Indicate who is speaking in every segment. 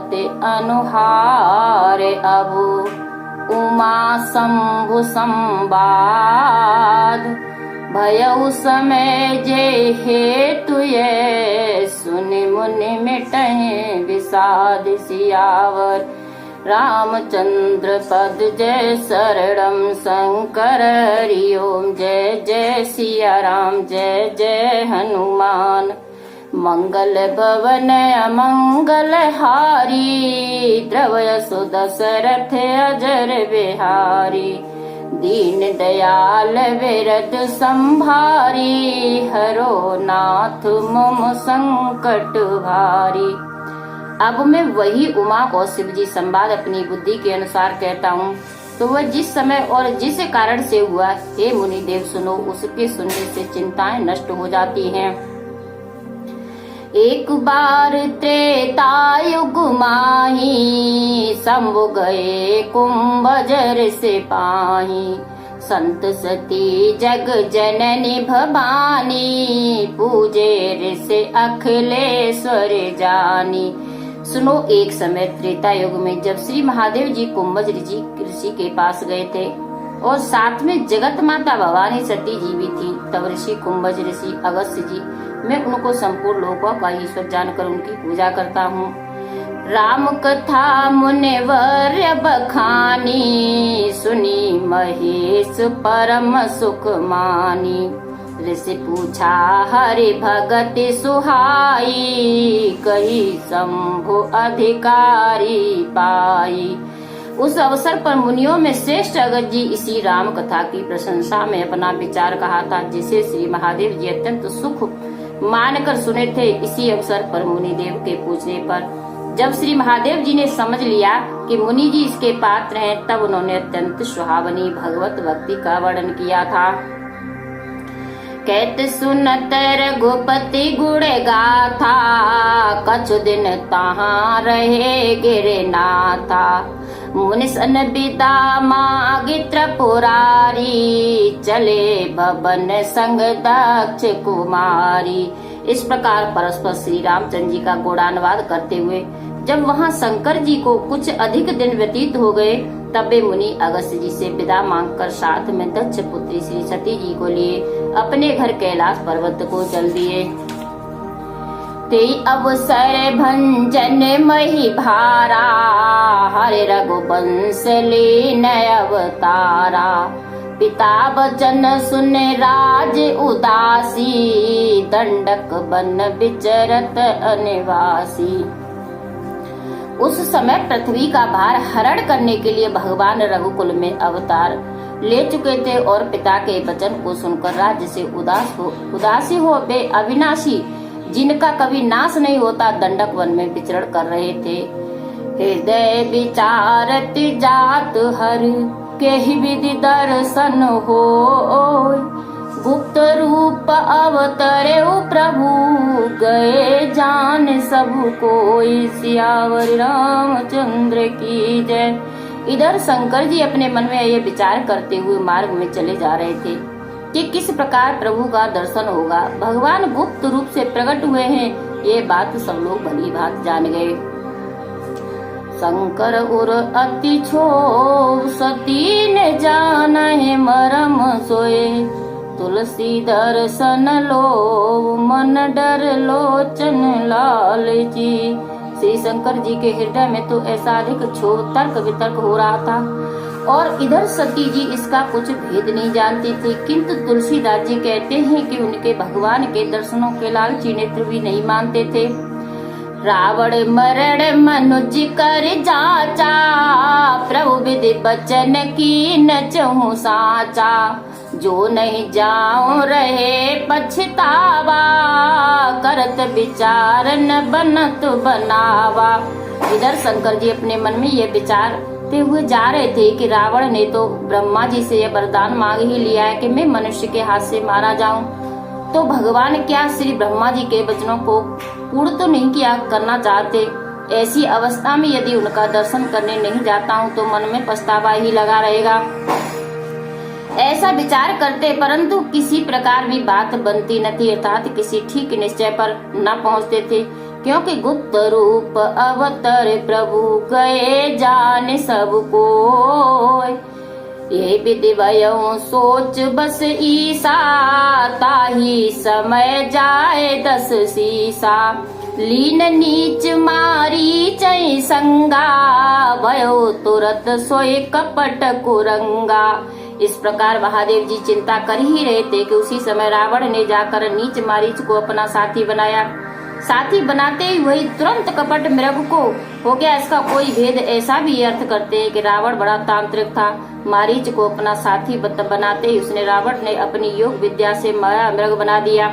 Speaker 1: अति अनुहार अबु उमा शंभु संवाद भयउ समय जे हेतु ये सुनि मुनि मिटहि विषाद सियावर रामचंद्र पद जय शरणम शंकर हरि ओम जय जय सिया राम जय जय हनुमान मंगल भवन अमंगल हारी द्रवय सुदशरथ अजर बिहारी दीन दयाल विरद संभारी हरो नाथ मम संकट भारी। अब मैं वही उमा और शिव जी संवाद अपनी बुद्धि के अनुसार कहता हूँ, तो वह जिस समय और जिस कारण से हुआ, हे मुनि देव सुनो, उसके सुनने से चिंताएं नष्ट हो जाती हैं। एक बार त्रेतायुग माही शंभु गए कुंभजर से पाही संत सती जग जननी भवानी पूजे ऋषि अखिलेश्वर जानी। सुनो, एक समय त्रेता युग में जब श्री महादेव जी कुंभज ऋषि के पास गए थे और साथ में जगत माता भवानी सती जी भी थी, तब ऋषि कुंभज ऋषि अगस्त्य जी, मैं उनको संपूर्ण लोकों का ईश्वर जानकर उनकी पूजा करता हूँ। राम कथा मुनिवर्य बखानी सुनी महेश परम सुख मानी। ऋषि पूछा हरि भगति सुहाई कही शंभु अधिकारी पाई। उस अवसर पर मुनियों में श्रेष्ठ अगस्त्य जी इसी राम कथा की प्रशंसा में अपना विचार कहा था, जिसे श्री महादेव जी अत्यंत सुख मानकर सुने थे। इसी अवसर पर मुनि देव के पूछने पर जब श्री महादेव जी ने समझ लिया कि मुनि जी इसके पात्र हैं, तब उन्होंने अत्यंत सुहावनी भगवत भक्ति का वर्णन किया था। कहत सुनत रघुपति गुण गाथा कछु दिन तहाँ रहे गिरे नाथा मुनिसन विदा मागी त्रिपुरारी चले भवन संग दक्ष कुमारी। इस प्रकार परस्पर श्री रामचंद्र जी का गुणानुवाद करते हुए जब वहाँ शंकर जी को कुछ अधिक दिन व्यतीत हो गए, तब वे मुनि अगस्त्य जी से विदा मांगकर साथ में दक्ष पुत्री श्री सती जी को लिए अपने घर कैलाश पर्वत को चल दिए। ते अवसर भंजन मही भारा हरे रघुवंश लीन अवतारा पिता वचन सुने राज उदासी दंडक बन विचरत अनिवासी। उस समय पृथ्वी का भार हरण करने के लिए भगवान रघुकुल में अवतार ले चुके थे और पिता के वचन को सुनकर राज्य से उदासी हो वे अविनाशी जिनका कभी नाश नहीं होता दंडक वन में विचरण कर रहे थे। हृदय विचारत जात हर के ही विधि दर्शन हो गुप्त रूप अवतरे प्रभु गए जान सब कोई सियावर रामचंद्र की जय। इधर शंकर जी अपने मन में ये विचार करते हुए मार्ग में चले जा रहे थे कि किस प्रकार प्रभु का दर्शन होगा। भगवान गुप्त रूप से प्रकट हुए हैं, ये बात सब लोग भली भांति जान गए। शंकर उर अति छो सती ने जाना है मरम सोए तुलसी दर्शन लो मन डर लोचन लाल जी। श्री शंकर जी के हृदय में तो ऐसा अधिक तर्क वितर्क हो रहा था और इधर सती जी इसका कुछ भेद नहीं जानती थी, किंतु तुलसीदास जी कहते हैं कि उनके भगवान के दर्शनों के लालची नेत्र भी नहीं मानते थे। रावण मरण मनुज कर जाचा प्रभु विधि बचन की न चहु साचा जो नहीं जाऊं रहे पछतावा करत विचार न बनत बनावा। इधर शंकर जी अपने मन में ये विचारते हुए जा रहे थे कि रावण ने तो ब्रह्मा जी से यह वरदान मांग ही लिया है कि मैं मनुष्य के हाथ से मारा जाऊं, तो भगवान क्या श्री ब्रह्मा जी के वचनों को पूर्ण तो नहीं किया करना चाहते। ऐसी अवस्था में यदि उनका दर्शन करने नहीं जाता हूँ तो मन में पछतावा ही लगा रहेगा। ऐसा विचार करते परंतु किसी प्रकार भी बात बनती न थी, अर्थात किसी ठीक निश्चय पर न पहुँचते थे। क्योंकि गुप्त रूप अवतर प्रभु गए जान सबको। ये विधि भयो सोच बस ईसा, ताही समय जाए 10 सीसा। लीन नीच मारी चई संगा, भयो तुरत सोए कपट कुरंगा। इस प्रकार महादेव जी चिंता कर ही रहे थे कि उसी समय रावण ने जाकर नीच मारीच को अपना साथी बनाया। साथी बनाते ही वही तुरंत कपट मृग को हो गया। इसका कोई भेद ऐसा भी अर्थ करते हैं कि रावण बड़ा तांत्रिक था। मारीच को अपना साथी बनाते ही उसने रावण ने अपनी योग विद्या से माया मृग बना दिया।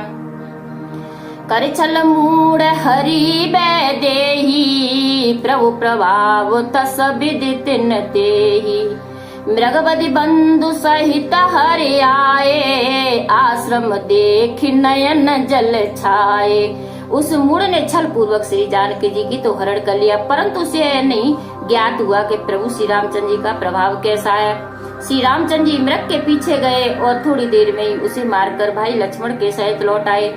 Speaker 1: कर छल मूड हरि देही, प्रभु प्रभाव तस विदित न तेहि। मृगवधि बंधु सहित हरि आए, आश्रम देख नयन जल छाए। उस मूढ़ ने छल पूर्वक श्री जानकी जी की तो हरण कर लिया, परंतु उसे नहीं ज्ञात हुआ कि प्रभु श्री रामचंद्र जी का प्रभाव कैसा है। श्री रामचंद्र जी मृग के पीछे गए और थोड़ी देर में ही उसे मारकर भाई लक्ष्मण के सहित लौट आए।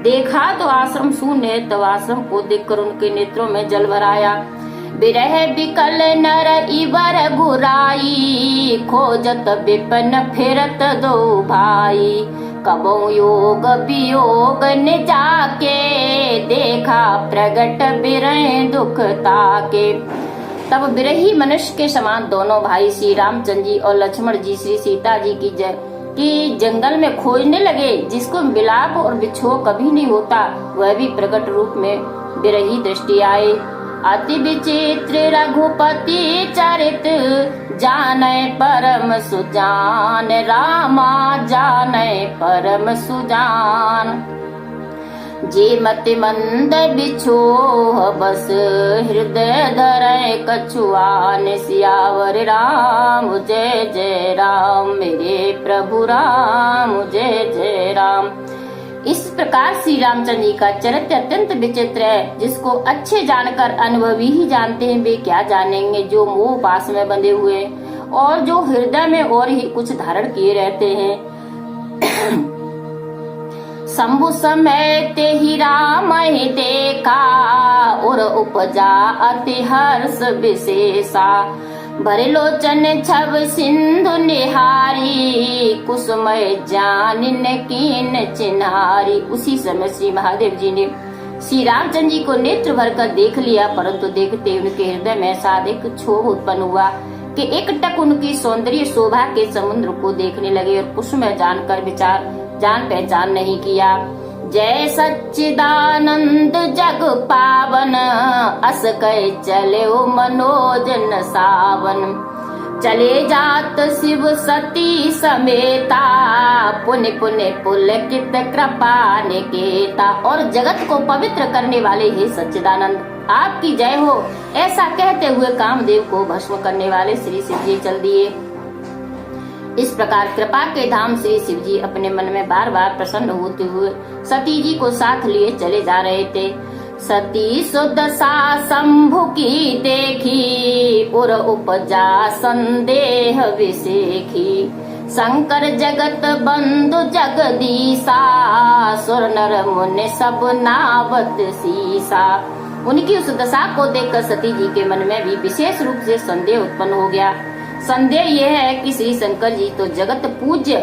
Speaker 1: देखा तो आश्रम शून्य है, तब आश्रम को देखकर उनके नेत्रों में जल भर आया। बिरह बिकल नर इवर गुराई, खोजत विपन फिरत दो भाई। कबो योग वियोग ने जाके, देखा प्रगट बिरह दुख ताके। तब बिरही मनुष्य के समान दोनों भाई श्री रामचंद्र जी और लक्ष्मण जी श्री सीता जी की जंगल में खोजने लगे। जिसको विलाप और विछोह कभी नहीं होता, वह भी प्रकट रूप में बिरही दृष्टि आए। अति विचित्र रघुपति चरित, जाने परम सुजान। रामा जाने परम सुजान। जे मति मंद बिछोह बस, हृदय धरे कछुआन। सियावर राम जय जय राम, मेरे प्रभु राम जय जय राम। इस प्रकार श्री रामचंद्र जी का चरित्र अत्यंत विचित्र है। जिसको अच्छे जानकर अनुभवी ही जानते हैं, वे क्या जानेंगे जो मोह पास में बंधे हुए और जो हृदय में और ही कुछ धारण किए रहते हैं। शंभु समय ते ही राम ही देखा, और उपजा अति हर्ष विशेषा। भरे लोचन छव सिंधु निहारी, कुसुमय जानिन कीन चिन्हारी। उसी समय श्री महादेव जी ने श्री रामचंद्र जी को नेत्र भर कर देख लिया, परंतु देखते उनके हृदय में साधिक क्षोभ उत्पन्न हुआ कि एकटक उनकी सौंदर्य शोभा के समुद्र को देखने लगे और कुसुमय जानकर विचार जान पहचान नहीं किया। जय सच्चिदानंद जग पावन, अस कह चले मनोजन सावन। चले जात शिव सती समेता, पुण्य पुण्य पुलकित कृपा निकेता। और जगत को पवित्र करने वाले हे सच्चिदानंद आपकी जय हो, ऐसा कहते हुए कामदेव को भस्म करने वाले श्री शिव जी चल दिए। इस प्रकार कृपा के धाम श्री शिव जी अपने मन में बार बार प्रसन्न होते हुए सती जी को साथ लिए चले जा रहे थे। सती सुदशा शंभु की देखी, पुर उपजा संदेह विसेखी। शंकर जगत बंधु जगदीशा, सुर नर मुनि सब नावत सीसा। उनकी उस दशा को देखकर सती जी के मन में भी विशेष रूप से संदेह उत्पन्न हो गया। संदेह यह है कि श्री शंकर जी तो जगत पूज्य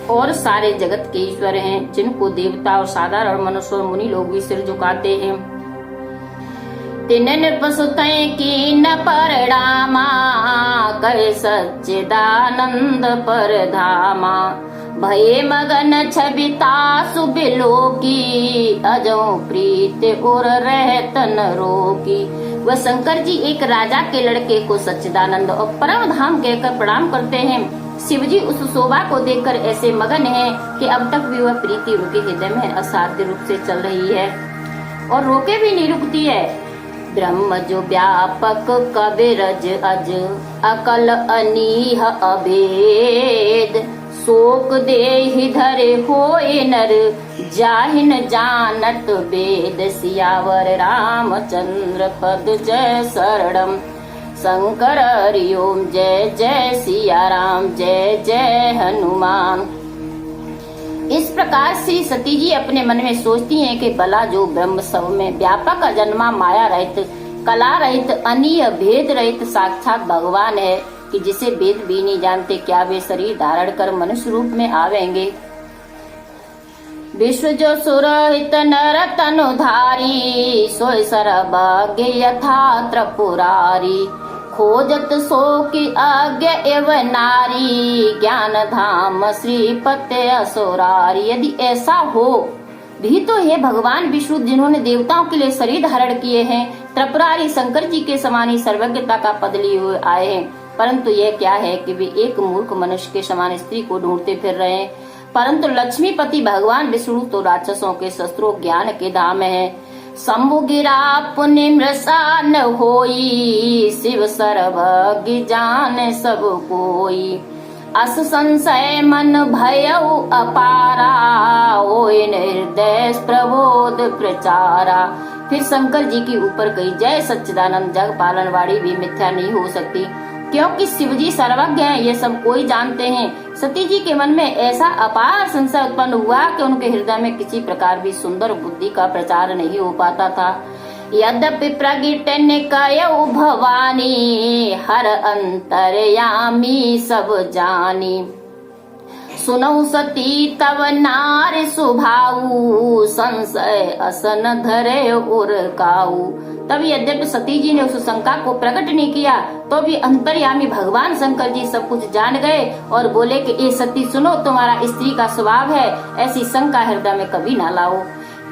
Speaker 1: और सारे जगत के ईश्वर हैं, जिनको देवता और साधारण मनुष्य और मुनि लोग भी सिर झुकाते हैं। तिन नृपसुतय कीन परिणामा, कहे सच्चिदानंद परधामा। भये मगन छबिता सुबिलो की, अजो प्रीत और रहत न रोकी। वह शंकर जी एक राजा के लड़के को सच्चिदानंद और परम धाम कहकर प्रणाम करते हैं। शिव जी उस शोभा को देखकर ऐसे मगन हैं कि अब तक भी वह प्रीति उनके हृदय में असाध्य रूप से चल रही है और रोके भी नहीं रुकती है। ब्रह्म जो व्यापक कविरज अज, अकल अनीह अभेद। शोक देहि धरे होए नर, जाहिन जानत वेद। सियावर रामचंद्र पद जय शरणम, शंकर हरि ओम जय जय सिया राम, जय जय हनुमान। इस प्रकार श्री सती जी अपने मन में सोचती हैं कि भला जो ब्रह्म सब में व्यापक अजन्मा माया रहित कला रहित अनीय भेद रहित साक्षात भगवान है कि जिसे वेद भी नहीं जानते, क्या वे शरीर धारण कर मनुष्य रूप में आवेंगे। विश्व जो सुरहित नर तनुधारी सोय सर्वज्ञ यथा त्रिपुरारी खोजत सो की आज्ञा एव नारी ज्ञान धाम श्रीपते असुरारी। यदि ऐसा हो भी तो हे भगवान विष्णु जिन्होंने देवताओं के लिए शरीर धारण किए हैं, त्रिपुरारी शंकर जी के समान ही सर्वज्ञता का पद लिए हुए आए हैं, परंतु यह क्या है कि वे एक मूर्ख मनुष्य के समान स्त्री को ढूंढते फिर रहे हैं। परंतु लक्ष्मीपति भगवान विष्णु तो राक्षसों के शस्त्रों ज्ञान के धाम है। शंभु गिरा पुण्य मृषा न होई शिव सर्वज्ञ जान सब कोई अस संशय मन भयउ अपारा होय निर्देश प्रबोध प्रचारा। फिर शंकर जी के ऊपर कही जय सच्चिदानंद जग पालन वाणी भी मिथ्या नहीं हो सकती, क्योंकि शिवजी सर्वज्ञ हैं, ये सब कोई जानते हैं। सती जी के मन में ऐसा अपार संशय उत्पन्न हुआ कि उनके हृदय में किसी प्रकार भी सुंदर बुद्धि का प्रचार नहीं हो पाता था। यद्यपि प्रगिट निकयउ भवानी हर अंतर्यामी सब जानी सुनौ सती तव नार सुभाऊ संशय असन धरे उर काऊ। तब यद्यपि सती जी ने उस शंका को प्रकट नहीं किया तो भी अंतर्यामी भगवान शंकर जी सब कुछ जान गए और बोले कि ए सती सुनो, तुम्हारा स्त्री का स्वभाव है, ऐसी शंका हृदय में कभी ना लाओ,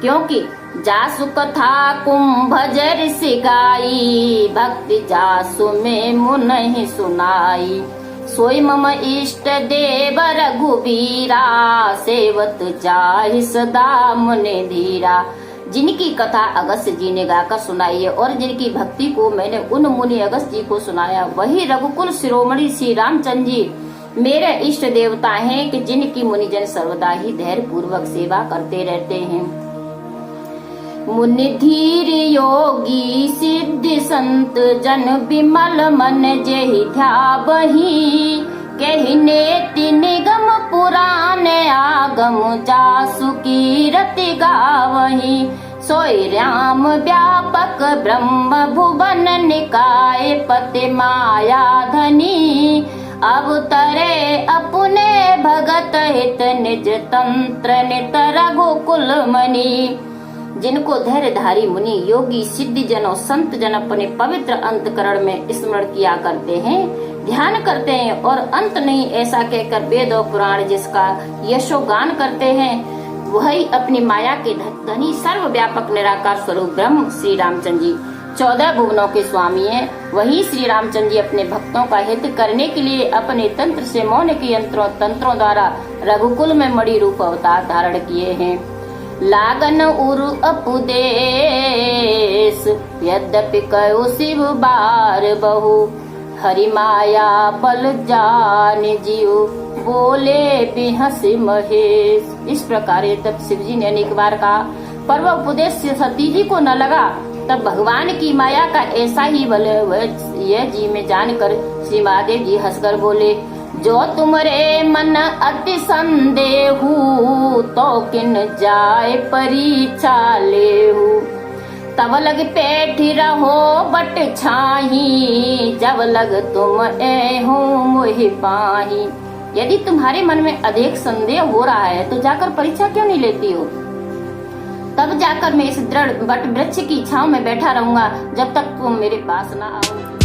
Speaker 1: क्योंकि जासु कथा कुंभ ऋषि गाई भक्ति जासु में मुनि सुनाई सोई मम इष्ट देव रघुबीरा सेवत जाहि सदा मुनि धीरा। जिनकी कथा अगस्त्य जी ने गाकर सुनाई है और जिनकी भक्ति को मैंने उन मुनि अगस्त्य जी को सुनाया, वही रघुकुल शिरोमणि श्री रामचंद्र जी मेरे इष्ट देवता हैं कि जिनकी मुनिजन सर्वदा ही धैर्य पूर्वक सेवा करते रहते हैं। मुनि धीर योगी सिद्ध संत जन विमल मन जेहि ध्यावहि कहने निगम पुराण आगम जासु कीरति गावहि सोई राम व्यापक ब्रह्म भुवन निकाय पति माया धनी अवतरे अपने भगत हित निज तंत्र नित रघुकुल मणि। जिनको धैर्यधारी मुनि योगी सिद्धि जनों संत जन अपने पवित्र अंतकरण में स्मरण किया करते हैं, ध्यान करते हैं और अंत नहीं ऐसा कहकर वेद और पुराण जिसका यशोगान करते हैं, वही अपनी माया के धनी सर्वव्यापक निराकार स्वरूप ब्रह्म श्री रामचंद्र जी 14 भुवनों के स्वामी हैं। वही श्री रामचंद्र जी अपने भक्तों का हित करने के लिए अपने तंत्र से मौन के तंत्रों द्वारा रघुकुल में मणि रूप अवतार धारण किए हैं। लागन उरु अपुदेश यद्यपि कयो शिव बार बहु हरि माया बल जान जीव बोले बिहसी महेश। इस प्रकार तब शिव जी ने अनेक बार कहा, पर वह उपदेश सती जी को न लगा। तब भगवान की माया का ऐसा ही बल यह जी में जानकर श्री महादेव जी हंसकर बोले, जो तुमरे मन अति संदेहु तो किन जाए परीक्षा लेहु तब लग पेठी रहो बट छाही जब लग तुम एहू मोहि पाही। यदि तुम्हारे मन में अधिक संदेह हो रहा है तो जाकर परीक्षा क्यों नहीं लेती हो? तब जाकर मैं इस दृढ़ बट वृक्ष की छांव में बैठा रहूंगा जब तक तुम मेरे पास ना आओ।